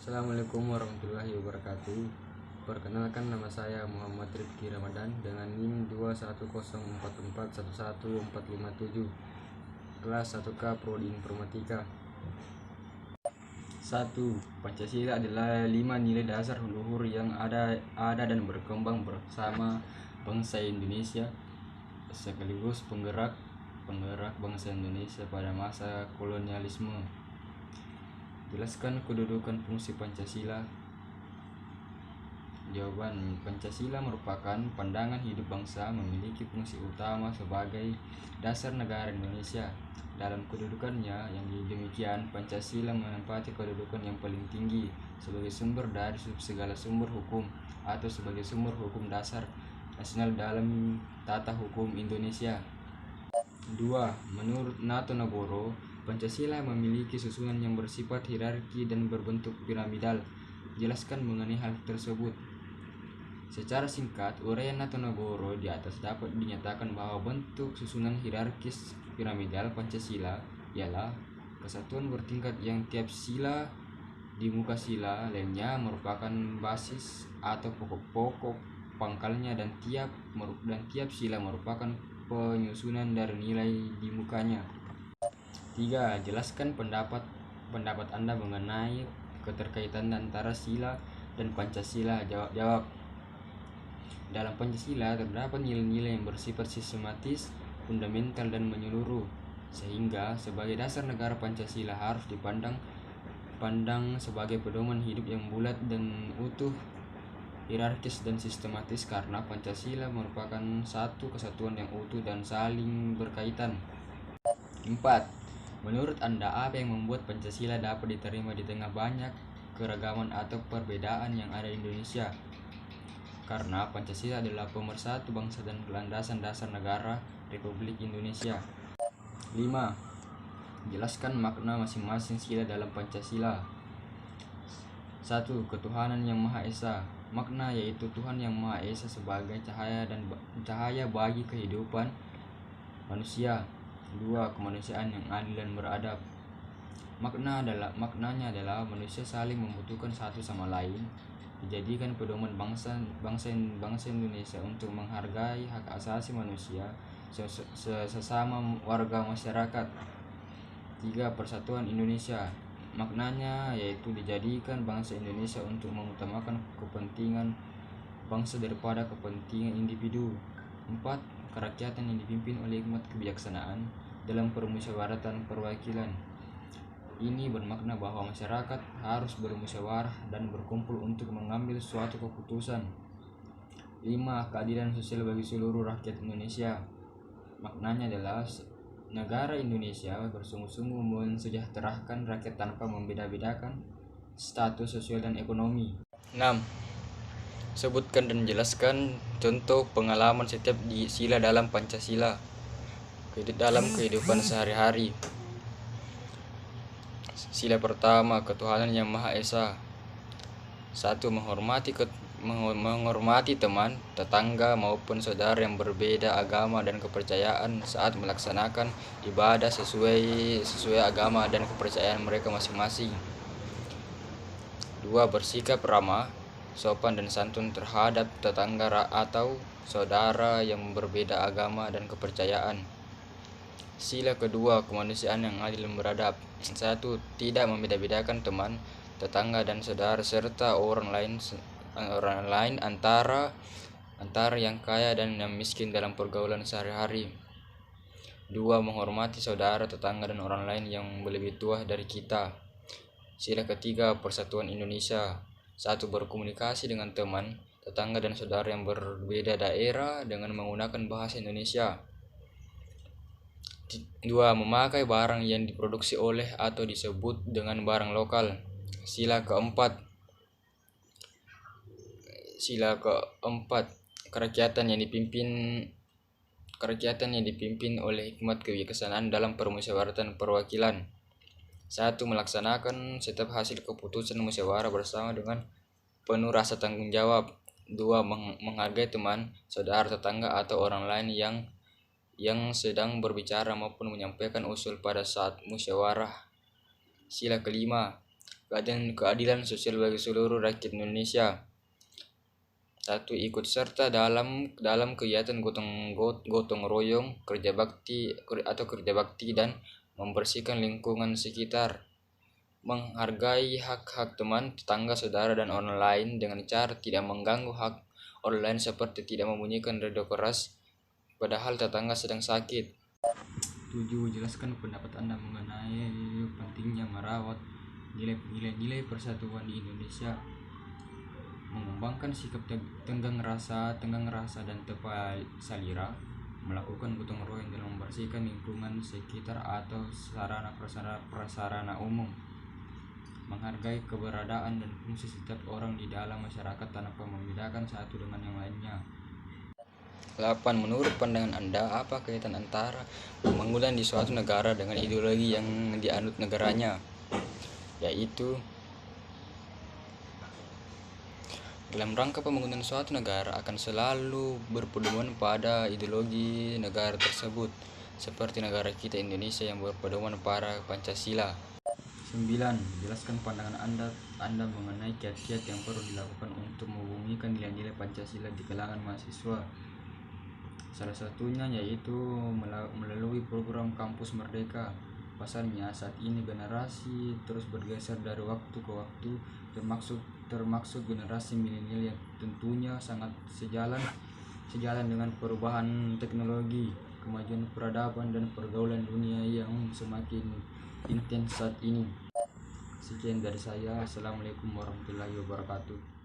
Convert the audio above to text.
Assalamualaikum warahmatullahi wabarakatuh. Perkenalkan, nama saya Muhammad Rifki Ramadan dengan NIM 21044111457, kelas 1K Prodi Informatika. 1. Pancasila adalah 5 nilai dasar luhur yang ada dan berkembang bersama bangsa Indonesia, sekaligus penggerak bangsa Indonesia pada masa kolonialisme. Jelaskan kedudukan fungsi Pancasila. Jawaban: Pancasila merupakan pandangan hidup bangsa, memiliki fungsi utama sebagai dasar negara Indonesia. Dalam kedudukannya yang demikian, Pancasila menempati kedudukan yang paling tinggi sebagai sumber dari segala sumber hukum atau sebagai sumber hukum dasar nasional dalam tata hukum Indonesia. 2. Menurut Natonegoro, Pancasila memiliki susunan yang bersifat hierarki dan berbentuk piramidal. Jelaskan mengenai hal tersebut. Secara singkat, uraian Natonegoro di atas dapat dinyatakan bahwa bentuk susunan hierarkis piramidal Pancasila ialah kesatuan bertingkat yang tiap sila di muka sila lainnya merupakan basis atau pokok pangkalnya, dan tiap sila merupakan penyusunan dari nilai di mukanya. 3. Jelaskan pendapat Anda mengenai keterkaitan antara sila dan Pancasila. Jawab. Dalam Pancasila terdapat nilai-nilai yang bersifat sistematis, fundamental, dan menyeluruh, sehingga sebagai dasar negara Pancasila harus dipandang sebagai pedoman hidup yang bulat dan utuh, hierarkis dan sistematis, karena Pancasila merupakan satu kesatuan yang utuh dan saling berkaitan. 4. Menurut Anda, apa yang membuat Pancasila dapat diterima di tengah banyak keragaman atau perbedaan yang ada di Indonesia? Karena Pancasila adalah pemersatu bangsa dan landasan dasar negara Republik Indonesia. 5. Jelaskan makna masing-masing sila dalam Pancasila. 1. Ketuhanan yang Maha Esa. Makna yaitu Tuhan yang Maha Esa sebagai cahaya bagi kehidupan manusia. 2. Kemanusiaan yang adil dan beradab. Maknanya adalah manusia saling membutuhkan satu sama lain, dijadikan pedoman bangsa Indonesia untuk menghargai hak asasi manusia sesama warga masyarakat. 3. Persatuan Indonesia. Maknanya yaitu dijadikan bangsa Indonesia untuk mengutamakan kepentingan bangsa daripada kepentingan individu. 4. Kerakyatan yang dipimpin oleh hikmat kebijaksanaan dalam permusyawaratan perwakilan. Ini bermakna bahwa masyarakat harus bermusyawarah dan berkumpul untuk mengambil suatu keputusan. 5. Keadilan sosial bagi seluruh rakyat Indonesia. Maknanya adalah negara Indonesia bersungguh-sungguh mensejahterakan rakyat tanpa membeda-bedakan status sosial dan ekonomi. 6. Sebutkan dan jelaskan contoh pengalaman setiap sila dalam Pancasila dalam kehidupan sehari-hari. Sila pertama, ketuhanan yang Maha Esa. 1. Menghormati teman, tetangga maupun saudara yang berbeda agama dan kepercayaan saat melaksanakan ibadah sesuai agama dan kepercayaan mereka masing-masing. 2. Bersikap ramah, sopan dan santun terhadap tetangga atau saudara yang berbeda agama dan kepercayaan. Sila kedua, kemanusiaan yang adil dan beradab. 1. Tidak membeda-bedakan teman, tetangga dan saudara serta orang lain antara yang kaya dan yang miskin dalam pergaulan sehari-hari. 2. Menghormati saudara, tetangga dan orang lain yang lebih tua dari kita. Sila ketiga, persatuan Indonesia. 1. Berkomunikasi dengan teman, tetangga dan saudara yang berbeda daerah dengan menggunakan bahasa Indonesia. 2. Memakai barang yang diproduksi oleh atau disebut dengan barang lokal. Sila keempat, kerakyatan yang dipimpin oleh hikmat kebijaksanaan dalam permusyawaratan perwakilan. 1. Melaksanakan setiap hasil keputusan musyawarah bersama dengan penuh rasa tanggung jawab. 2. Menghargai teman, saudara, tetangga atau orang lain yang sedang berbicara maupun menyampaikan usul pada saat musyawarah. Sila kelima, keadilan sosial bagi seluruh rakyat Indonesia. 1. Ikut serta dalam kegiatan gotong royong, kerja bakti dan membersihkan lingkungan sekitar. Menghargai hak-hak teman, tetangga, saudara, dan orang lain dengan cara tidak mengganggu hak orang lain seperti tidak membunyikan radio keras padahal tetangga sedang sakit. 7. Jelaskan pendapat Anda mengenai pentingnya merawat nilai-nilai persatuan di Indonesia. Mengembangkan sikap tenggang rasa dan tepat salira, melakukan gotong royong dalam membersihkan lingkungan sekitar atau sarana umum, menghargai keberadaan dan fungsi setiap orang di dalam masyarakat tanpa membedakan satu dengan yang lainnya. 8. Menurut pandangan Anda, apa kaitan antara pembangunan di suatu negara dengan ideologi yang dianut negaranya? Yaitu, dalam rangka pembangunan suatu negara akan selalu berpedoman pada ideologi negara tersebut, seperti negara kita Indonesia yang berpedoman pada Pancasila. 9. Jelaskan pandangan Anda mengenai kiat-kiat yang perlu dilakukan untuk membumikan nilai-nilai Pancasila di kalangan mahasiswa. Salah satunya yaitu melalui program Kampus Merdeka. Pasalnya saat ini generasi terus bergeser dari waktu ke waktu, termasuk generasi milenial yang tentunya sangat sejalan dengan perubahan teknologi, kemajuan peradaban dan pergaulan dunia yang semakin intens saat ini. Sekian dari saya. Assalamualaikum warahmatullahi wabarakatuh.